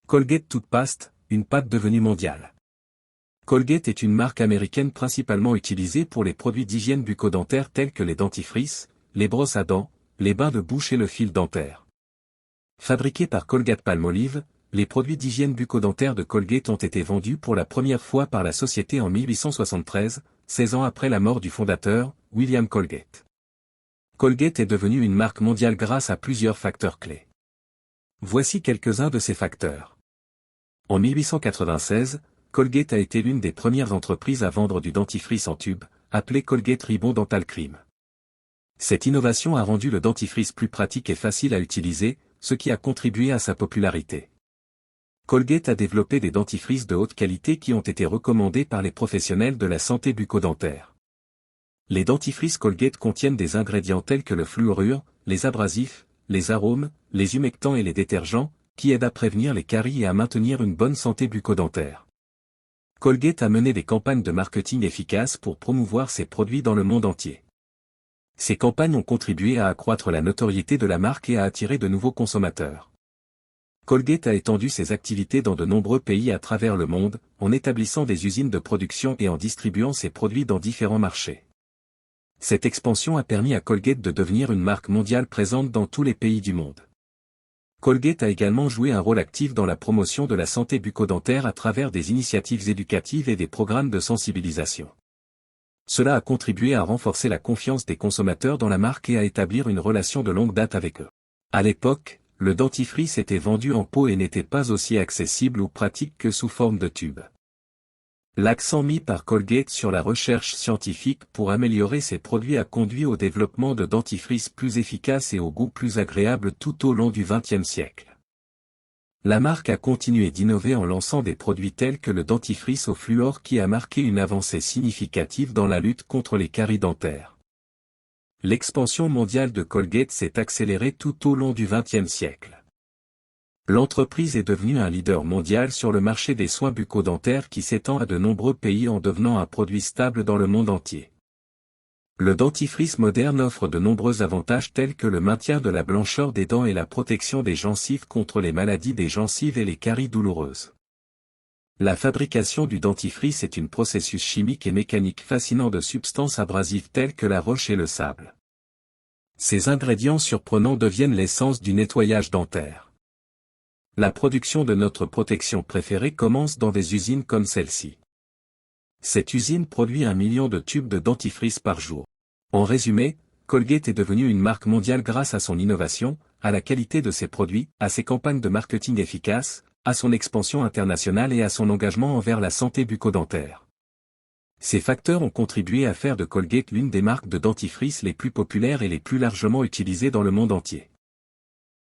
Colgate Toothpaste, une pâte devenue mondiale. Colgate est une marque américaine principalement utilisée pour les produits d'hygiène bucco-dentaire tels que les dentifrices, les brosses à dents, les bains de bouche et le fil dentaire. Fabriqués par Colgate-Palmolive, les produits d'hygiène bucco-dentaire de Colgate ont été vendus pour la première fois par la société en 1873, 16 ans après la mort du fondateur, William Colgate. Colgate est devenue une marque mondiale grâce à plusieurs facteurs clés. Voici quelques-uns de ces facteurs. En 1896, Colgate a été l'une des premières entreprises à vendre du dentifrice en tube, appelé Colgate Ribbon Dental Cream. Cette innovation a rendu le dentifrice plus pratique et facile à utiliser, ce qui a contribué à sa popularité. Colgate a développé des dentifrices de haute qualité qui ont été recommandés par les professionnels de la santé bucco-dentaire. Les dentifrices Colgate contiennent des ingrédients tels que le fluorure, les abrasifs, les arômes, les humectants et les détergents, qui aident à prévenir les caries et à maintenir une bonne santé bucco-dentaire. Colgate a mené des campagnes de marketing efficaces pour promouvoir ses produits dans le monde entier. Ces campagnes ont contribué à accroître la notoriété de la marque et à attirer de nouveaux consommateurs. Colgate a étendu ses activités dans de nombreux pays à travers le monde, en établissant des usines de production et en distribuant ses produits dans différents marchés. Cette expansion a permis à Colgate de devenir une marque mondiale présente dans tous les pays du monde. Colgate a également joué un rôle actif dans la promotion de la santé bucco-dentaire à travers des initiatives éducatives et des programmes de sensibilisation. Cela a contribué à renforcer la confiance des consommateurs dans la marque et à établir une relation de longue date avec eux. À l'époque, le dentifrice était vendu en pot et n'était pas aussi accessible ou pratique que sous forme de tube. L'accent mis par Colgate sur la recherche scientifique pour améliorer ses produits a conduit au développement de dentifrices plus efficaces et au goût plus agréable tout au long du XXe siècle. La marque a continué d'innover en lançant des produits tels que le dentifrice au fluor qui a marqué une avancée significative dans la lutte contre les caries dentaires. L'expansion mondiale de Colgate s'est accélérée tout au long du XXe siècle. L'entreprise est devenue un leader mondial sur le marché des soins bucco-dentaires qui s'étend à de nombreux pays en devenant un produit stable dans le monde entier. Le dentifrice moderne offre de nombreux avantages tels que le maintien de la blancheur des dents et la protection des gencives contre les maladies des gencives et les caries douloureuses. La fabrication du dentifrice est un processus chimique et mécanique fascinant de substances abrasives telles que la roche et le sable. Ces ingrédients surprenants deviennent l'essence du nettoyage dentaire. La production de notre protection préférée commence dans des usines comme celle-ci. Cette usine produit 1 million de tubes de dentifrice par jour. En résumé, Colgate est devenue une marque mondiale grâce à son innovation, à la qualité de ses produits, à ses campagnes de marketing efficaces, à son expansion internationale et à son engagement envers la santé bucco-dentaire. Ces facteurs ont contribué à faire de Colgate l'une des marques de dentifrice les plus populaires et les plus largement utilisées dans le monde entier.